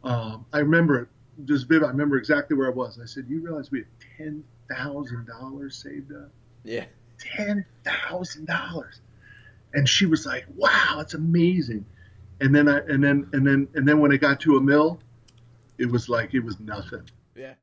I remember it just vivid. I remember exactly where I was. I said, "You realize we have $10,000 saved up? Yeah. $10,000." And she was like, "Wow, that's amazing." And then when it got to a mill, it was like it was nothing. Yeah.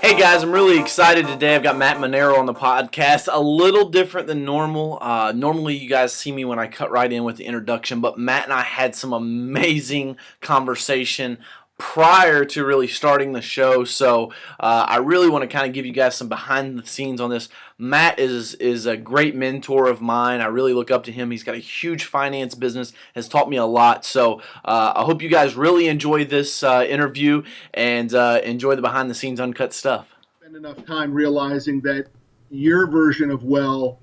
Hey guys, I'm really excited today. I've got Matt Manero on the podcast. A little different than normal. Normally you guys see me when I cut right in with the introduction, but Matt and I had some amazing conversation prior to really starting the show. So I really want to kind of give you guys some behind the scenes on this. Matt is a great mentor of mine. I really look up to him. He's got a huge finance business, has taught me a lot. So I hope you guys really enjoy this interview and enjoy the behind the scenes uncut stuff. Spend enough time realizing that your version of well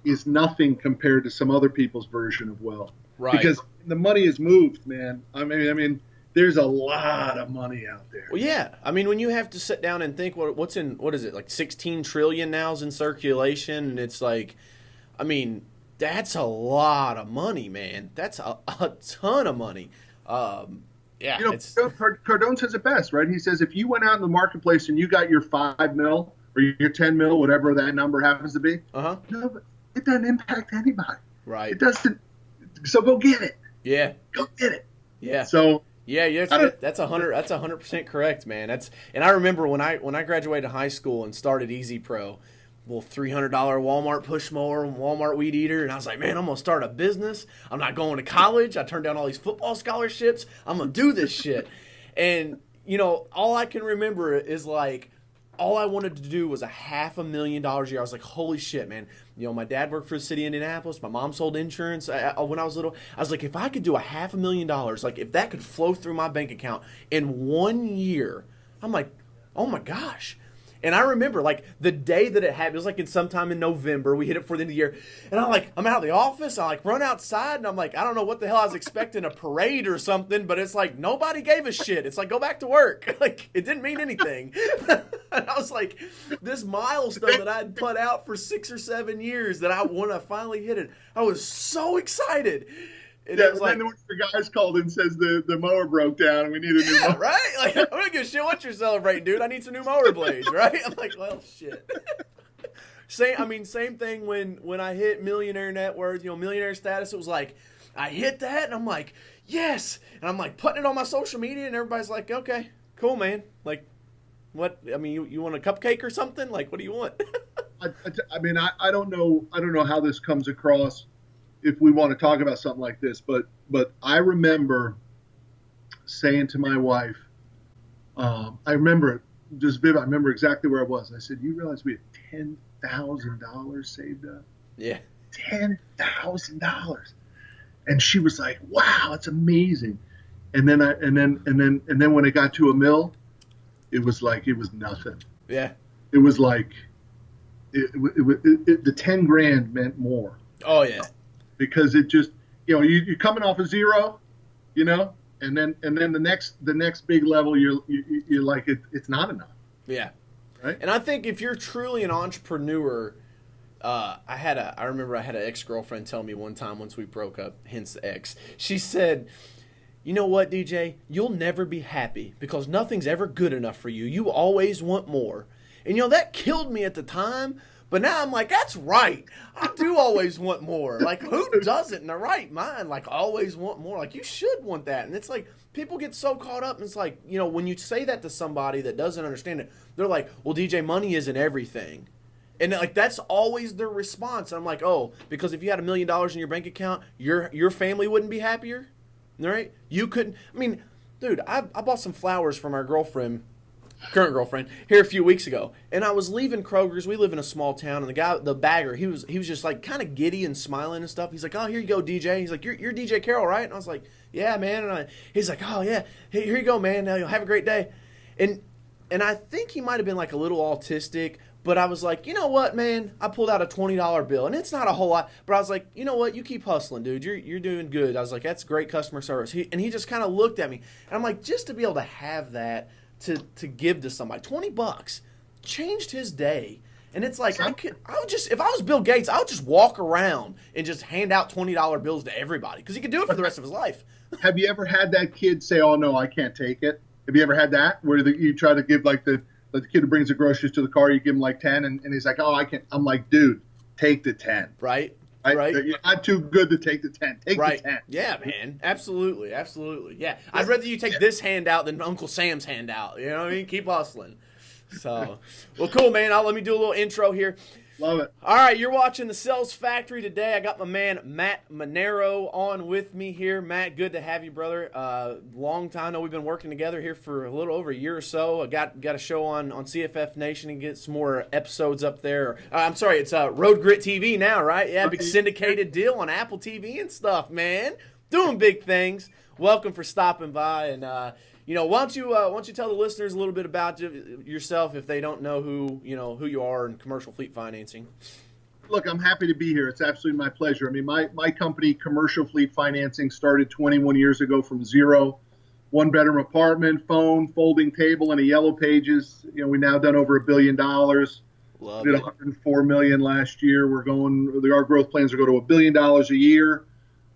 is nothing compared to some other people's version of well. Right. Because the money is moved, man. I mean, there's a lot of money out there. Well, yeah. I mean, when you have to sit down and think what is it, like 16 trillion now is in circulation, and it's like, I mean, that's a lot of money, man. That's a ton of money. Yeah. Cardone says it best, right? He says if you went out in the marketplace and you got your 5 mil or your 10 mil, whatever that number happens to be, no, but it doesn't impact anybody. Right. It doesn't. So go get it. Yeah. Go get it. Yeah. So. Yeah, that's 100% correct, man. And I remember when I graduated high school and started Easy Pro, little $300 Walmart push mower, Walmart weed eater, and I was like, man, I'm gonna start a business. I'm not going to college. I turned down all these football scholarships. I'm gonna do this shit. And all I can remember is like, all I wanted to do was $500,000 a year. I was like, holy shit, man. My dad worked for the city of Indianapolis. My mom sold insurance when I was little. I was like, if I could do $500,000, like if that could flow through my bank account in 1 year, I'm like, oh my gosh. And I remember like the day that it happened, it was like sometime in November, we hit it for the end of the year. And I'm out of the office, I like run outside and I'm like, I don't know what the hell I was expecting, a parade or something, but it's like nobody gave a shit. It's like, go back to work. Like it didn't mean anything. And I was like, this milestone that I had put out for 6 or 7 years that when I finally hit it, I was so excited. And yeah, it was like, then the guys called and says the mower broke down and we need a new mower. Right? Like, I'm going to give a shit what you're celebrating, dude. I need some new mower blades, right? I'm like, well, shit. Same thing when I hit millionaire net worth, millionaire status. It was like, I hit that and I'm like, yes. And I'm like putting it on my social media and everybody's like, okay, cool, man. Like, what? I mean, you want a cupcake or something? Like, what do you want? I don't know how this comes across if we want to talk about something like this, but I remember saying to my wife, I remember exactly where I was. I said, "You realize we have $10,000 saved up? Yeah, $10,000." And she was like, "Wow, that's amazing." And then when it got to a mill, it was like it was nothing. Yeah, it was like the 10 grand meant more. Oh yeah. Because it just, you're coming off of zero, and then the next big level, you're like, it's not enough. Yeah. Right. And I think if you're truly an entrepreneur, I remember I had an ex-girlfriend tell me one time once we broke up, hence ex, she said, you know what, DJ, you'll never be happy because nothing's ever good enough for you. You always want more. And that killed me at the time. But now I'm like, that's right. I do always want more. Like, who doesn't in their right mind? Like, always want more. Like, you should want that. And it's like, people get so caught up. And it's like, when you say that to somebody that doesn't understand it, they're like, well, DJ, money isn't everything. And like, that's always their response. And I'm like, oh, because if you had $1 million in your bank account, your family wouldn't be happier? All right? You couldn't. I mean, dude, I bought some flowers from our current girlfriend here a few weeks ago, and I was leaving Kroger's. We live in a small town, and the bagger, he was just like kind of giddy and smiling and stuff. He's like, oh, here you go, DJ. He's like, you're DJ Carroll, right? And I was like, yeah, man. And he's like, oh yeah, hey, here you go, man. Now you'll have a great day. And I think he might have been like a little autistic, But I was like, you know what, man? I pulled out a $20 bill, and it's not a whole lot. But I was like, you know what? You keep hustling, dude. You're doing good. I was like, that's great customer service. He just kind of looked at me, and I'm like, just to be able to have that to give to somebody, $20 changed his day. And it's like, I would just, if I was Bill Gates, I would just walk around and just hand out $20 bills to everybody because he could do it for the rest of his life. Have you ever had that kid say, "Oh no, I can't take it"? Have you ever had that where you try to give like the kid who brings the groceries to the car, you give him like 10, and he's like, "Oh, I can't." I'm like, dude, take the 10. Right. You're not too good to take the 10. Take the 10. Yeah, man. Absolutely. Yeah. I'd rather you take this handout than Uncle Sam's handout. You know what I mean? Keep hustling. So, well, cool, man. Let me do a little intro here. Love it. All right, you're watching The Sales Factory today. I got my man Matt Manero on with me here. Matt, good to have you, brother. Long time. I know we've been working together here for a little over a year or so. I got a show on CFF Nation and get some more episodes up there. I'm sorry, it's Road Grit TV now, right? Yeah, big syndicated deal on Apple TV and stuff, man. Doing big things. Welcome for stopping by, and why don't you tell the listeners a little bit about yourself if they don't know who you are in commercial fleet financing. Look, I'm happy to be here. It's absolutely my pleasure. I mean, my company, Commercial Fleet Financing, started 21 years ago from zero, one-bedroom apartment, phone, folding table, and a yellow pages. We now done over $1 billion. Love we did it. $104 million last year. Our growth plans are go to $1 billion a year.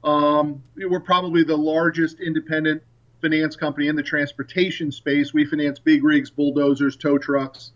We're probably the largest independent finance company in the transportation space. We finance big rigs, bulldozers, tow trucks.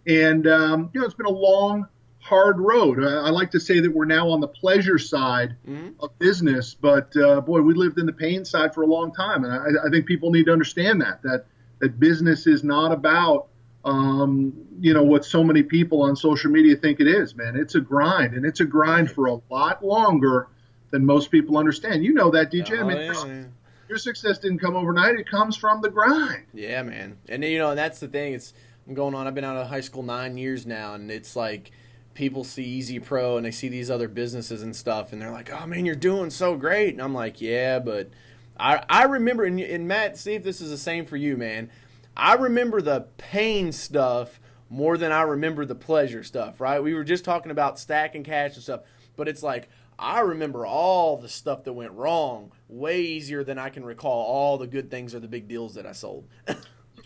And, it's been a long, hard road. I like to say that we're now on the pleasure side of business, but boy, we lived in the pain side for a long time. And I think people need to understand that business is not about, what so many people on social media think it is, man. It's a grind, and it's a grind for a lot longer than most people understand. You know that, DJ. Your success didn't come overnight. It comes from the grind. Yeah, man. And, and that's the thing. I'm going on. I've been out of high school 9 years now, and it's like people see Easy Pro and they see these other businesses and stuff, and they're like, oh, man, you're doing so great. And I'm like, yeah, but I remember, and Matt, see if this is the same for you, man. I remember the pain stuff more than I remember the pleasure stuff, right? We were just talking about stacking cash and stuff, but it's like, I remember all the stuff that went wrong way easier than I can recall all the good things or the big deals that I sold.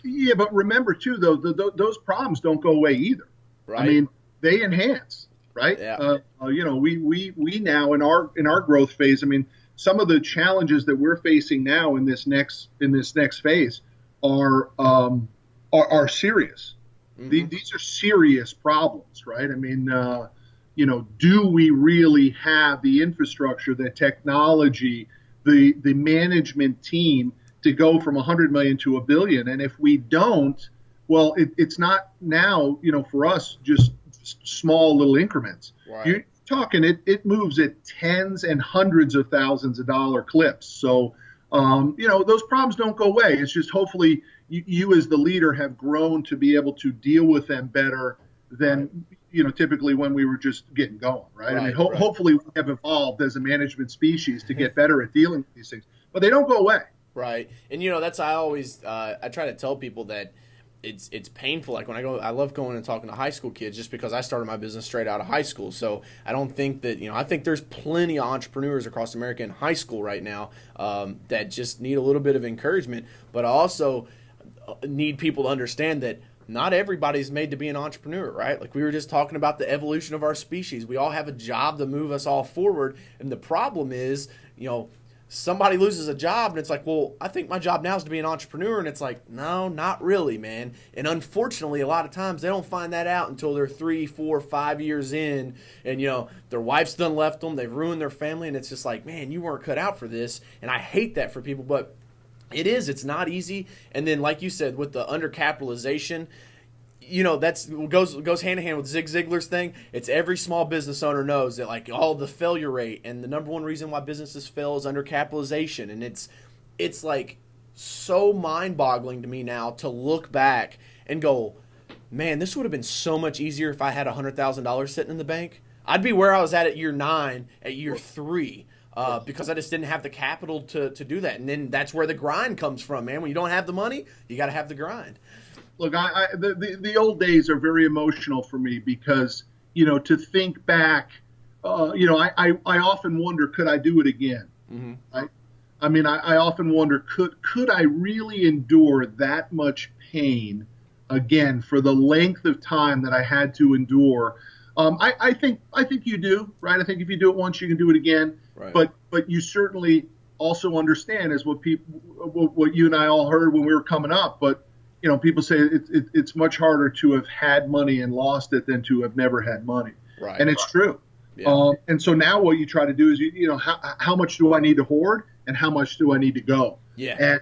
Yeah, but remember, too, though, those problems don't go away either. Right. I mean, they enhance, right? Yeah. We now in our growth phase, I mean, some of the challenges that we're facing now in this next phase are serious. Mm-hmm. These are serious problems, right? I mean, do we really have the infrastructure, the technology, the management team to go from 100 million to $1 billion? And if we don't, well, it's not now, for us, just small little increments. Right. You're talking, it moves at tens and hundreds of thousands of dollar clips. So, those problems don't go away. It's just hopefully you as the leader have grown to be able to deal with them better than, typically when we were just getting going, right? I mean, hopefully we have evolved as a management species to get better at dealing with these things, but they don't go away. Right. And, that's, I always, I try to tell people that it's painful. Like when I love going and talking to high school kids just because I started my business straight out of high school. So I don't think that, I think there's plenty of entrepreneurs across America in high school right now that just need a little bit of encouragement, but I also need people to understand that not everybody's made to be an entrepreneur, right? Like we were just talking about the evolution of our species. We all have a job to move us all forward. And the problem is, somebody loses a job and it's like, well, I think my job now is to be an entrepreneur. And it's like, no, not really, man. And unfortunately, a lot of times they don't find that out until they're 3, 4, 5 years in. And, their wife's done left them. They've ruined their family. And it's just like, man, you weren't cut out for this. And I hate that for people. But it's not easy. And then, like you said, with the undercapitalization, that's goes hand in hand with Zig Ziglar's thing. It's every small business owner knows that like all the failure rate and the number one reason why businesses fail is undercapitalization. And it's like so mind-boggling to me now to look back and go, man, this would have been so much easier if I had $100,000 sitting in the bank. I'd be where I was at year 9, at year 3. Because I just didn't have the capital to do that. And then that's where the grind comes from, man. When you don't have the money, you got to have the grind. Look, the old days are very emotional for me because, to think back, I often wonder, could I do it again? Mm-hmm. I often wonder, could I really endure that much pain again for the length of time that I had to endure? I think you do, right? I think if you do it once, you can do it again. Right. But you certainly also understand, as what you and I all heard when we were coming up. But people say it's much harder to have had money and lost it than to have never had money. Right. And it's true. Yeah. And so now what you try to do is how much do I need to hoard and how much do I need to go? Yeah.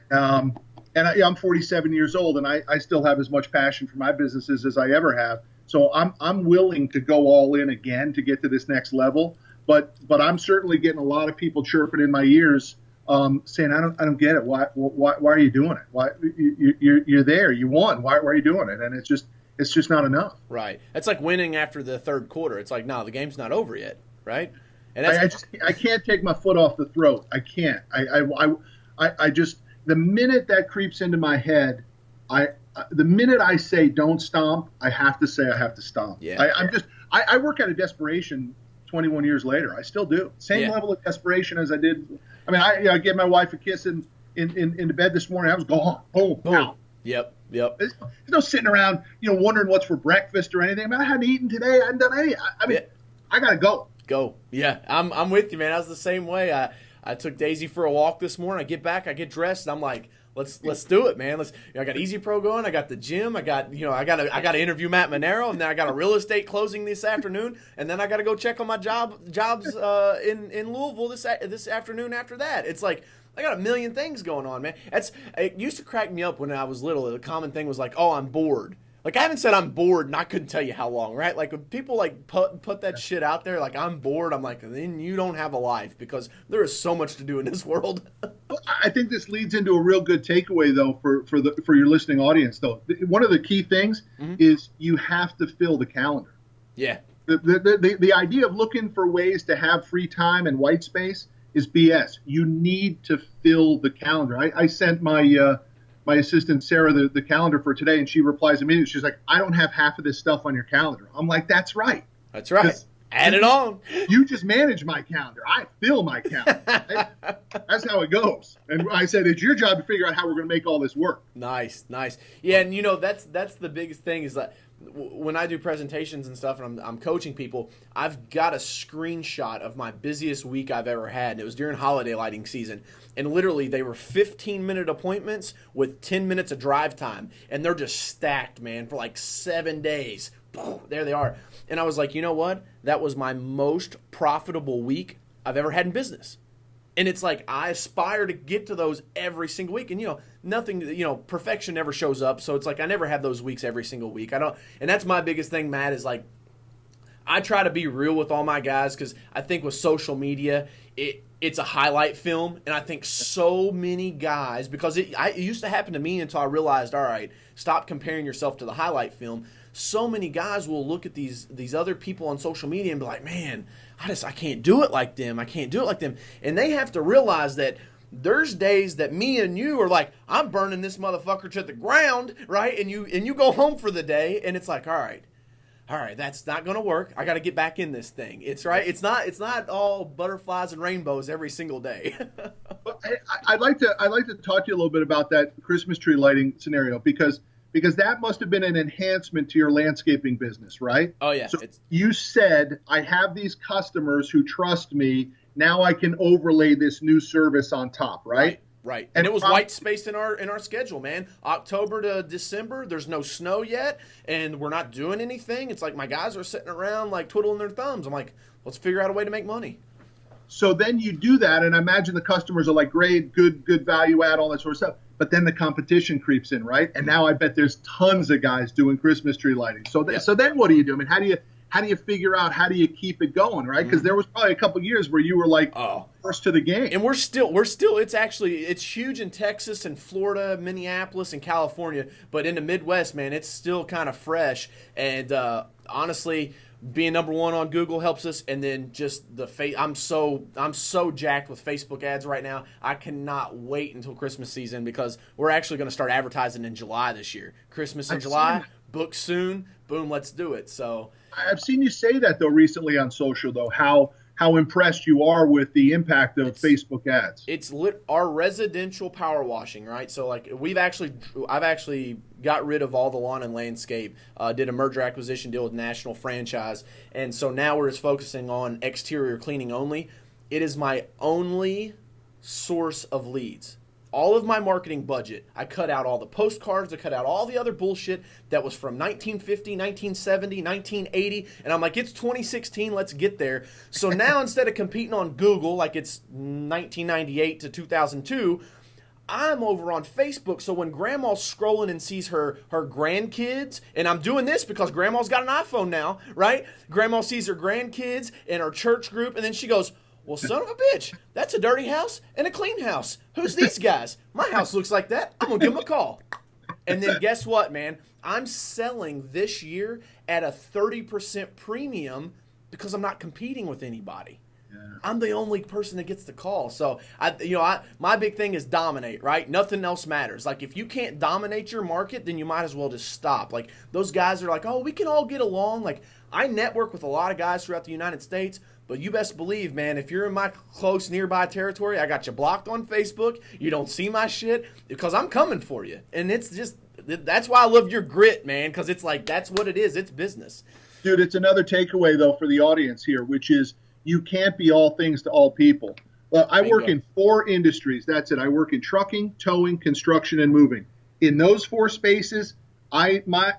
And I'm 47 years old and I still have as much passion for my businesses as I ever have. So I'm willing to go all in again to get to this next level. But I'm certainly getting a lot of people chirping in my ears, saying I don't get it. Why are you doing it? Why you're there? You won. Why are you doing it? And it's just not enough. Right. It's like winning after the third quarter. It's like, no, the game's not over yet, right? And I can't take my foot off the throat. I can't. I just, the minute that creeps into my head, the minute I say don't stomp, I have to say I have to stomp. Yeah. I work out of desperation 21 years later. I still do. Same level of desperation as I did. I mean, I gave my wife a kiss in bed this morning. I was gone. Boom. Boom. Yep. There's no sitting around, wondering what's for breakfast or anything. I mean, I hadn't eaten today. I hadn't done anything. I got to go. Go. Yeah, I'm with you, man. I was the same way. I took Daisy for a walk this morning. I get back, I get dressed, and I'm like, let's do it, man. I got Easy Pro going. I got the gym. I got I got to interview Matt Manero, and then I got a real estate closing this afternoon, and then I got to go check on my jobs in Louisville this afternoon. After that, it's like I got a million things going on, man. It used to crack me up when I was little. The common thing was like, oh, I'm bored. Like, I haven't said I'm bored, and I couldn't tell you how long, right? Like, when people, like, put that shit out there, like, I'm bored, I'm like, then you don't have a life, because there is so much to do in this world. Well, I think this leads into a real good takeaway, though, for your listening audience, though. One of the key things is you have to fill the calendar. Yeah. The idea of looking for ways to have free time and white space is BS. You need to fill the calendar. I sent my assistant Sarah the calendar for today, and she replies immediately. She's like, I don't have half of this stuff on your calendar. I'm like, that's right. That's right. Add it on. You just manage my calendar. I fill my calendar. Right? That's how it goes. And I said, it's your job to figure out how we're going to make all this work. Nice. Yeah, and that's the biggest thing is that when I do presentations and stuff and I'm coaching people, I've got a screenshot of my busiest week I've ever had, and it was during holiday lighting season. And literally, they were 15-minute appointments with 10 minutes of drive time, and they're just stacked, man, for like 7 days. There they are. And I was like, you know what? That was my most profitable week I've ever had in business. And it's like I aspire to get to those every single week. And, nothing, perfection never shows up. So it's like I never have those weeks every single week. And that's my biggest thing, Matt, is like I try to be real with all my guys because I think with social media, it's a highlight film. And I think so many guys, because it used to happen to me until I realized, all right, stop comparing yourself to the highlight film. So many guys will look at these other people on social media and be like, man, I can't do it like them. I can't do it like them. And they have to realize that there's days that me and you are like, I'm burning this motherfucker to the ground, right? And you go home for the day, and it's like, all right, that's not going to work. I got to get back in this thing. It's right. It's not all butterflies and rainbows every single day. I'd like to talk to you a little bit about that Christmas tree lighting scenario because that must have been an enhancement to your landscaping business, right? Oh, yeah. So you said, I have these customers who trust me. Now I can overlay this new service on top, right? Right. And it was white space in our schedule, man. October to December, there's no snow yet, and we're not doing anything. It's like my guys are sitting around like twiddling their thumbs. I'm like, let's figure out a way to make money. So then you do that, and I imagine the customers are like, great, good value add, all that sort of stuff. But then the competition creeps in, right? And now I bet there's tons of guys doing Christmas tree lighting. So then what do you do? I mean, how do you figure out, how do you keep it going, right? Because there was probably a couple of years where you were like first to the game. And we're still it's huge in Texas and Florida, Minneapolis and California, but in the Midwest, man, it's still kind of fresh. And honestly, being number one on Google helps us, and then just I'm so jacked with Facebook ads right now. I cannot wait until Christmas season because we're actually going to start advertising in July this year. Christmas in July, book soon, boom, let's do it. So I've seen you say that though recently on social though, how impressed you are with the impact of Facebook ads. It's our residential power washing, right? So like I've actually got rid of all the lawn and landscape, did a merger acquisition deal with national franchise, and so now we're just focusing on exterior cleaning only. It is my only source of leads. All of my marketing budget, I cut out all the postcards, I cut out all the other bullshit that was from 1950, 1970, 1980, and I'm like, it's 2016, let's get there. So now instead of competing on Google like it's 1998 to 2002, I'm over on Facebook. So when grandma's scrolling and sees her grandkids, and I'm doing this because grandma's got an iPhone now, right? Grandma sees her grandkids and her church group, and then she goes, well, son of a bitch, that's a dirty house and a clean house. Who's these guys? My house looks like that. I'm going to give them a call. And then guess what, man? I'm selling this year at a 30% premium because I'm not competing with anybody. Yeah. I'm the only person that gets the call. So, my big thing is dominate, right? Nothing else matters. Like, if you can't dominate your market, then you might as well just stop. Like, those guys are like, oh, we can all get along. Like, I network with a lot of guys throughout the United States. But you best believe, man, if you're in my close nearby territory, I got you blocked on Facebook. You don't see my shit because I'm coming for you. And that's why I love your grit, man, because it's like that's what it is. It's business. Dude, it's another takeaway, though, for the audience here, which is you can't be all things to all people. I work in 4 industries. That's it. I work in trucking, towing, construction, and moving. In those 4 spaces, my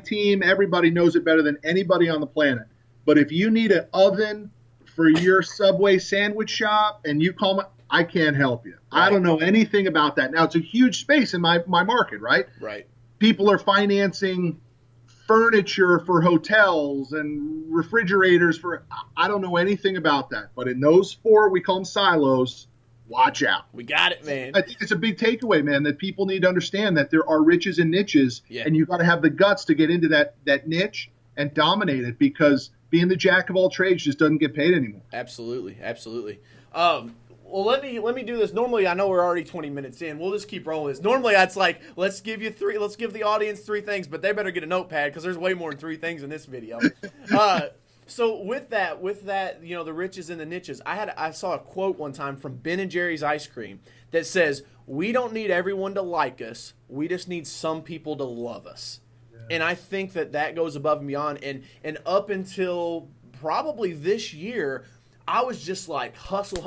team, everybody knows it better than anybody on the planet. But if you need an oven for your Subway sandwich shop and you call me, I can't help you. Right. I don't know anything about that. Now, it's a huge space in my market, right? Right. People are financing furniture for hotels and refrigerators I don't know anything about that. But in those 4, we call them silos, watch out. We got it, man. I think it's a big takeaway, man, that people need to understand that there are riches and niches, and you've got to have the guts to get into that niche and dominate it because being the jack of all trades just doesn't get paid anymore. Absolutely. Well, let me do this. Normally, I know we're already 20 minutes in. We'll just keep rolling this. Normally, it's like, let's give the audience 3 things, but they better get a notepad because there's way more than 3 things in this video. So with that, the riches and the niches, I saw a quote one time from Ben & Jerry's ice cream that says, we don't need everyone to like us. We just need some people to love us. And I think that goes above and beyond. And up until probably this year, I was just like hustle.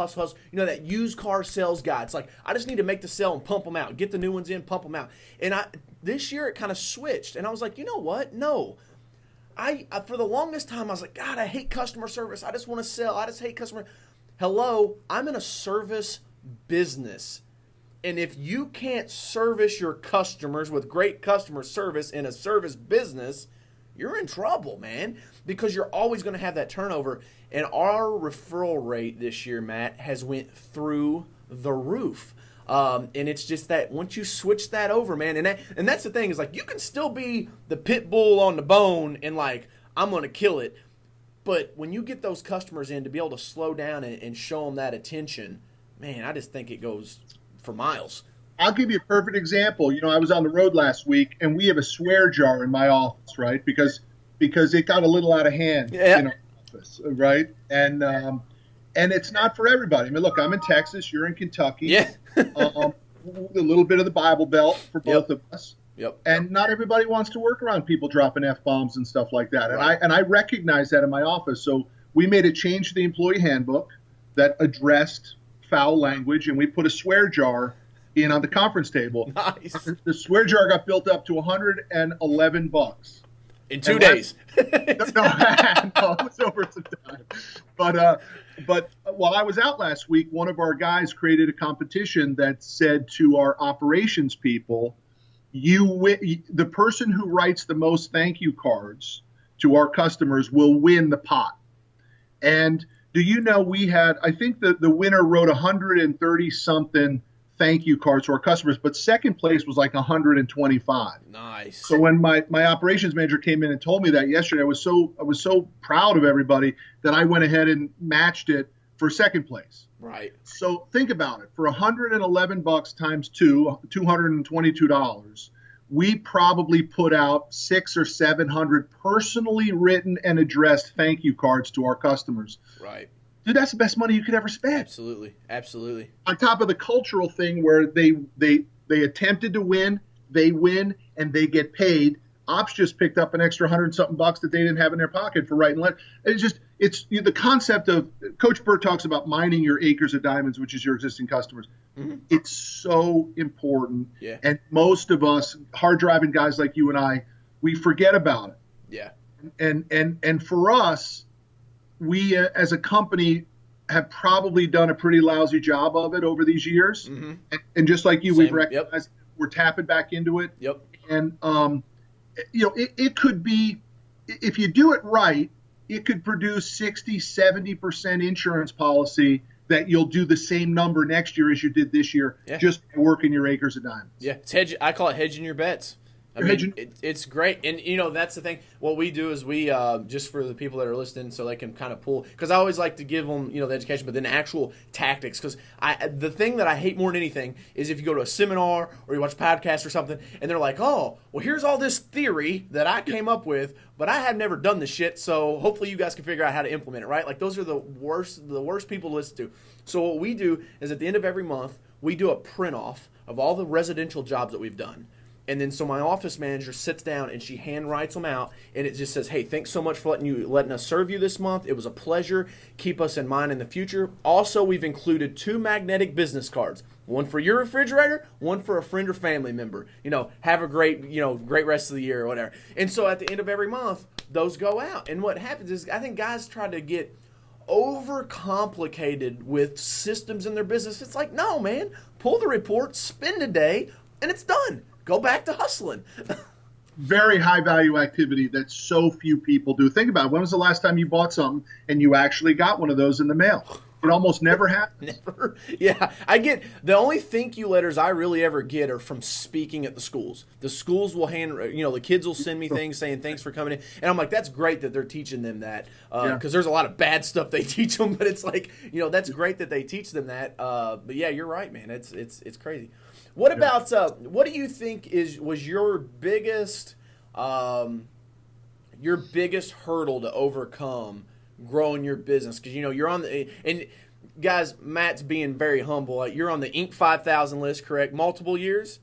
That used car sales guy. It's like, I just need to make the sale and pump them out. Get the new ones in, pump them out. And this year it kind of switched. And I was like, you know what? No. I for the longest time, I was like, God, I hate customer service. I just want to sell. I just hate customer. Hello, I'm in a service business. And if you can't service your customers with great customer service in a service business, you're in trouble, man, because you're always going to have that turnover. And our referral rate this year, Matt, has went through the roof. And it's just that once you switch that over, man, and that's the thing is like you can still be the pit bull on the bone and like I'm going to kill it. But when you get those customers in to be able to slow down and show them that attention, man, I just think it goes for miles. I'll give you a perfect example. I was on the road last week, and we have a swear jar in my office, right? Because it got a little out of hand in our office, right? And it's not for everybody. I mean, look, I'm in Texas, you're in Kentucky. Yeah. A little bit of the Bible Belt for both of us. Yep. And not everybody wants to work around people dropping F-bombs and stuff like that. Right. And I recognize that in my office. So we made a change to the employee handbook that addressed foul language, and we put a swear jar in on the conference table. Nice. The swear jar got built up to $111 in 2 days. No, it was over some time. But while I was out last week, one of our guys created a competition that said to our operations people, the person who writes the most thank you cards to our customers will win the pot. And do you know we had, I think the winner wrote 130 something thank you cards to our customers, but second place was like 125. Nice. So when my operations manager came in and told me that yesterday, I was so proud of everybody that I went ahead and matched it for second place. Right. So think about it. For $111 times two, $222, we probably put out 600 or 700 personally written and addressed thank you cards to our customers. Right. Dude, that's the best money you could ever spend. Absolutely. Absolutely. On top of the cultural thing where they attempted to win, they win, and they get paid. Ops just picked up an extra $100-something that they didn't have in their pocket for writing letters. It's the concept of Coach Burt talks about mining your acres of diamonds, which is your existing customers. Mm-hmm. It's so important. Yeah. And most of us, hard driving guys like you and I, we forget about it. Yeah. And for us, we as a company have probably done a pretty lousy job of it over these years. Mm-hmm. And just like you, we've recognized we're tapping back into it. Yep. And, it could be, if you do it right, it could produce 60, 70% insurance policy that you'll do the same number next year as you did this year, just working your acres of diamonds. Yeah, it's I call it hedging your bets. I mean, it's great. And, that's the thing. What we do is we, just for the people that are listening so they can kind of pull, because I always like to give them, the education, but then actual tactics. Because the thing that I hate more than anything is if you go to a seminar or you watch a podcast or something, and they're like, oh, well, here's all this theory that I came up with, but I have never done this shit, so hopefully you guys can figure out how to implement it, right? Like, those are the worst people to listen to. So what we do is at the end of every month, we do a print-off of all the residential jobs that we've done. And then so my office manager sits down and she hand writes them out, and it just says, hey, thanks so much for letting us serve you this month. It was a pleasure. Keep us in mind in the future. Also, we've included 2 magnetic business cards. One for your refrigerator, one for a friend or family member. Have a great rest of the year or whatever. And so at the end of every month, those go out. And what happens is I think guys try to get overcomplicated with systems in their business. It's like, no, man, pull the report, spend a day, and it's done. Go back to hustling. Very high value activity that so few people do. Think about it. When was the last time you bought something and you actually got one of those in the mail? It almost never happens. Never. Yeah. I get the only thank you letters I really ever get are from speaking at the schools. The schools will the kids will send me things saying thanks for coming in. And I'm like, that's great that they're teaching them that. Because there's a lot of bad stuff they teach them, but it's like, that's great that they teach them that. But yeah, you're right, man. It's crazy. What about what do you think was your biggest hurdle to overcome growing your business? Because you're on the and guys, Matt's being very humble. You're on the Inc. 5000 list, correct? Multiple years.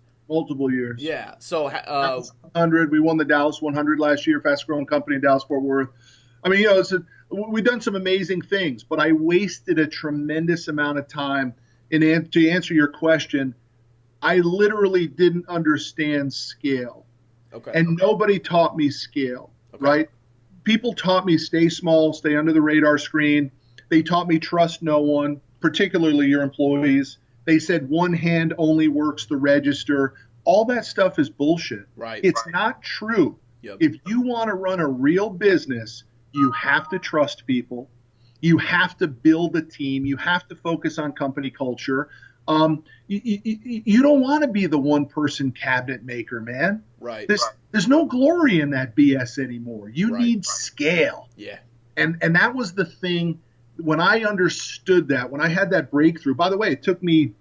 Yeah. So 100. We won the Dallas 100 last year, fastest growing company in Dallas Fort Worth. I mean, we've done some amazing things, but I wasted a tremendous amount of time. To answer your question, I literally didn't understand scale. Okay. And nobody taught me scale, right? People taught me stay small, stay under the radar screen. They taught me trust no one, particularly your employees. They said one hand only works the register. All that stuff is bullshit. Right. It's not true. Yep. If you want to run a real business, you have to trust people. You have to build a team. You have to focus on company culture. You don't want to be the one-person cabinet maker, man. Right. There's no glory in that BS anymore. You need scale. Yeah. And that was the thing when I understood that, when I had that breakthrough. By the way, it took me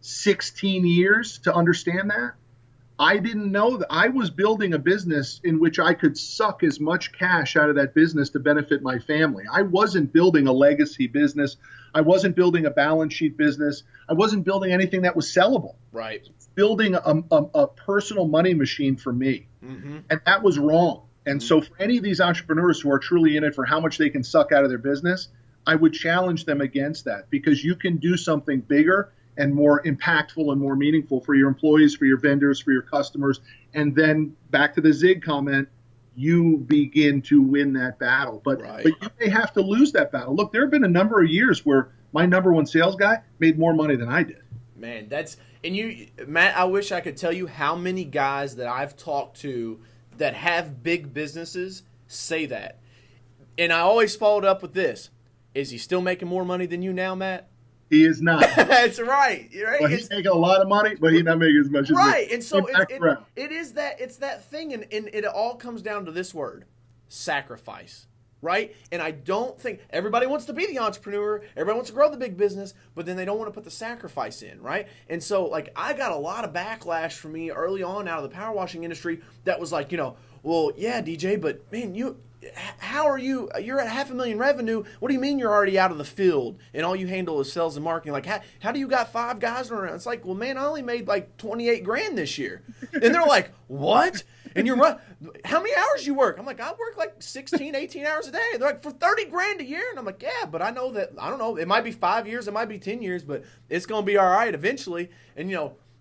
16 years to understand that. I didn't know that I was building a business in which I could suck as much cash out of that business to benefit my family. I wasn't building a legacy business. I wasn't building a balance sheet business. I wasn't building anything that was sellable. Right. Building a personal money machine for me. Mm-hmm. And that was wrong. And so for any of these entrepreneurs who are truly in it for how much they can suck out of their business, I would challenge them against that, because you can do something bigger and more impactful and more meaningful for your employees, for your vendors, for your customers. And then back to the Zig comment, you begin to win that battle. But you may have to lose that battle. Look, there have been a number of years where my number one sales guy made more money than I did. Man, Matt, I wish I could tell you how many guys that I've talked to that have big businesses say that. And I always followed up with this. Is he still making more money than you now, Matt? He is not. That's right. Right. Well, he's making a lot of money, but he's not making as much as right. me. And so Correct. it's that thing, and it all comes down to this word: sacrifice. Right? And I don't think everybody wants to be the entrepreneur, everybody wants to grow the big business, but then they don't want to put the sacrifice in, right? And so like I got a lot of backlash from me early on out of the power washing industry that was like, well, yeah, DJ, but man, how are you're at $500,000 revenue. What do you mean you're already out of the field and all you handle is sales and marketing? Like, how do you got 5 guys around? It's like, well, man, I only made like 28 grand this year. And they're like, what? And how many hours you work? I'm like, I work like 16, 18 hours a day. They're like, for 30 grand a year? And I'm like, yeah, but I know that, I don't know, it might be 5 years, it might be 10 years, but it's going to be all right eventually. And,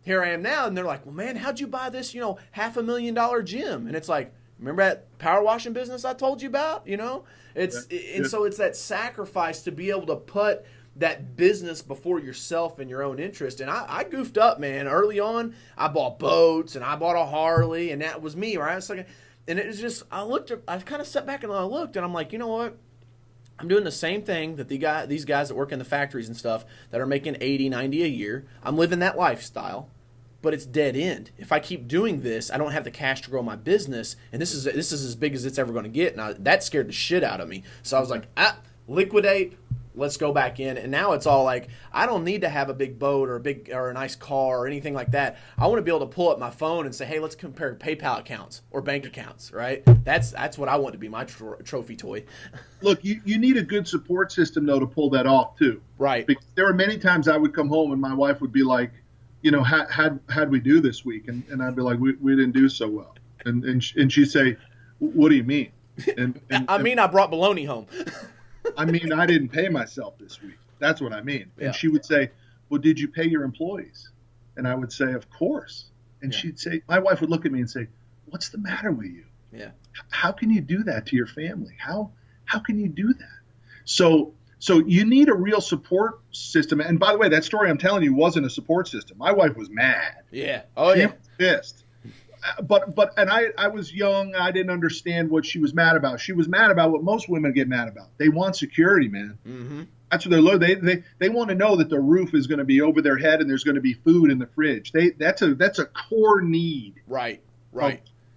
here I am now. And they're like, well, man, how'd you buy this, $500,000 gym? And it's like, remember that power washing business I told you about? So it's that sacrifice to be able to put that business before yourself and your own interest. And I goofed up, man. Early on, I bought boats and I bought a Harley, and that was me, right? And it was just, I kind of sat back and I looked, and I'm like, you know what? I'm doing the same thing that these guys that work in the factories and stuff that are making 80, 90 a year. I'm living that lifestyle, but it's dead end. If I keep doing this, I don't have the cash to grow my business, and this is as big as it's ever going to get. And that scared the shit out of me. So I was like, liquidate. Let's go back in. And now it's all like, I don't need to have a big boat or a nice car or anything like that. I want to be able to pull up my phone and say, hey, let's compare PayPal accounts or bank accounts, right? That's what I want to be my trophy toy. Look, you need a good support system, though, to pull that off, too. Right. Because there were many times I would come home and my wife would be like, how'd we do this week? And I'd be like, we didn't do so well. And she'd say, what do you mean? And I brought bologna home. I mean, I didn't pay myself this week. That's what I mean. And she would say, well, did you pay your employees? And I would say, of course. And she'd say, my wife would look at me and say, what's the matter with you? Yeah. How can you do that to your family? How can you do that? So you need a real support system. And by the way, that story I'm telling you wasn't a support system. My wife was mad. Yeah. Oh, she was pissed. But I was young. I didn't understand what she was mad about. She was mad about what most women get mad about. They want security, man. Mm-hmm. That's what they're looking. They want to know that the roof is going to be over their head and there's going to be food in the fridge. That's a core need. Right.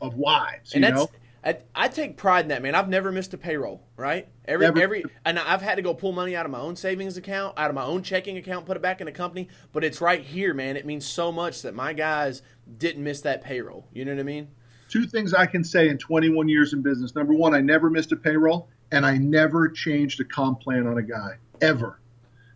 Of wives. And I take pride in that, man. I've never missed a payroll, right? And I've had to go pull money out of my own savings account, out of my own checking account, put it back in the company. But it's right here, man. It means so much that my guys didn't miss that payroll. You know what I mean? 2 things I can say in 21 years in business. Number 1, I never missed a payroll, and I never changed a comp plan on a guy, ever.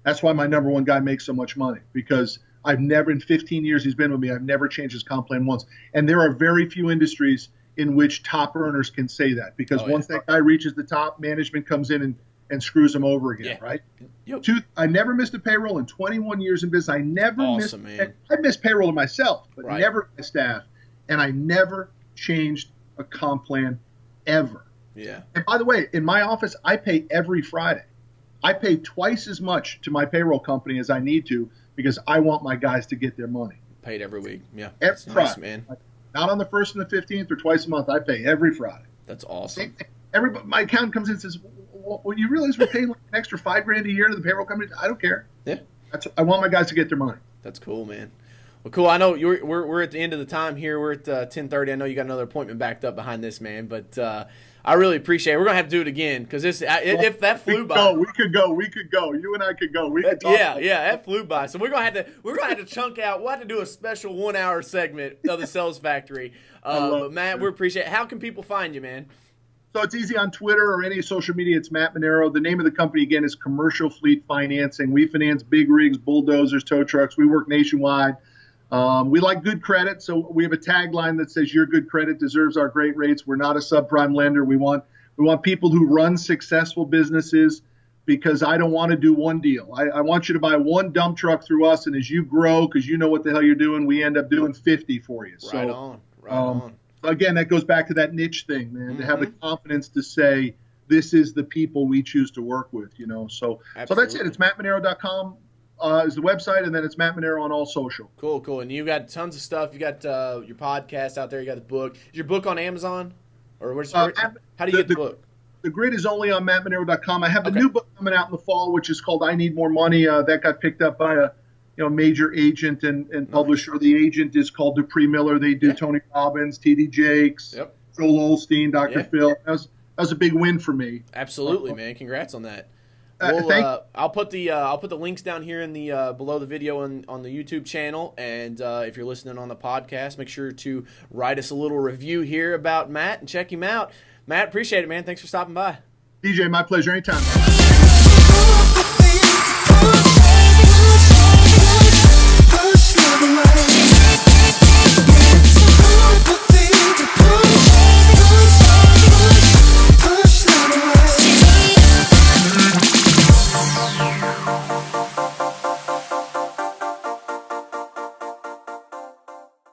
That's why my number 1 guy makes so much money, because I've never, in 15 years he's been with me, I've never changed his comp plan once. And there are very few industries in which top earners can say that, because once that guy reaches the top, management comes in and screws him over again, right? Yep. 2, I never missed a payroll in 21 years in business. I never missed. I missed payroll to myself, but never my staff. And I never changed a comp plan ever. Yeah. And by the way, in my office, I pay every Friday. I pay twice as much to my payroll company as I need to, because I want my guys to get their money. Paid every week. Yeah. Every Friday, nice, man. Not on the 1st and the 15th or twice a month. I pay every Friday. That's awesome. My accountant comes in and says, well, you realize we're paying like an extra $5,000 a year to the payroll company? I don't care. Yeah. I want my guys to get their money. That's cool, man. Well, cool. I know we're at the end of the time here. We're at 10:30. I know you got another appointment backed up behind this, man. But I really appreciate it. We're going to have to do it again, because if that flew by. We could go. You and I could go. We could talk. Yeah, that flew by. So we're going to have to chunk out. We'll have to do a special 1-hour segment of the Sales Factory. But Matt, we appreciate it. How can people find you, man? So it's easy on Twitter or any social media. It's Matt Manero. The name of the company, again, is Commercial Fleet Financing. We finance big rigs, bulldozers, tow trucks. We work nationwide. We like good credit, so we have a tagline that says your good credit deserves our great rates. We're not a subprime lender. We want people who run successful businesses, because I don't want to do one deal. I want you to buy one dump truck through us, and as you grow, because you know what the hell you're doing, we end up doing 50 for you. Right on. Again, that goes back to that niche thing, man, to have the confidence to say, this is the people we choose to work with, So that's it. It's mattmanero.com. Is the website, and then it's Matt Manero on all social. Cool. And you got tons of stuff. You got your podcast out there. You got the book. Is your book on Amazon? Or how do you get the book? The grid is only on mattmanero.com. I have a Okay. new book coming out in the fall, which is called I Need More Money. That got picked up by a major agent and publisher. The agent is called Dupree Miller. They do Yeah. Tony Robbins, T.D. Jakes, Yep. Joel Osteen, Dr. Yeah. Phil. That was a big win for me. Absolutely, man. Congrats on that. I'll put the links down here in the below the video on the YouTube channel, and if you're listening on the podcast, make sure to write us a little review here about Matt and check him out. Matt, appreciate it, man. Thanks for stopping by. DJ, my pleasure. Anytime.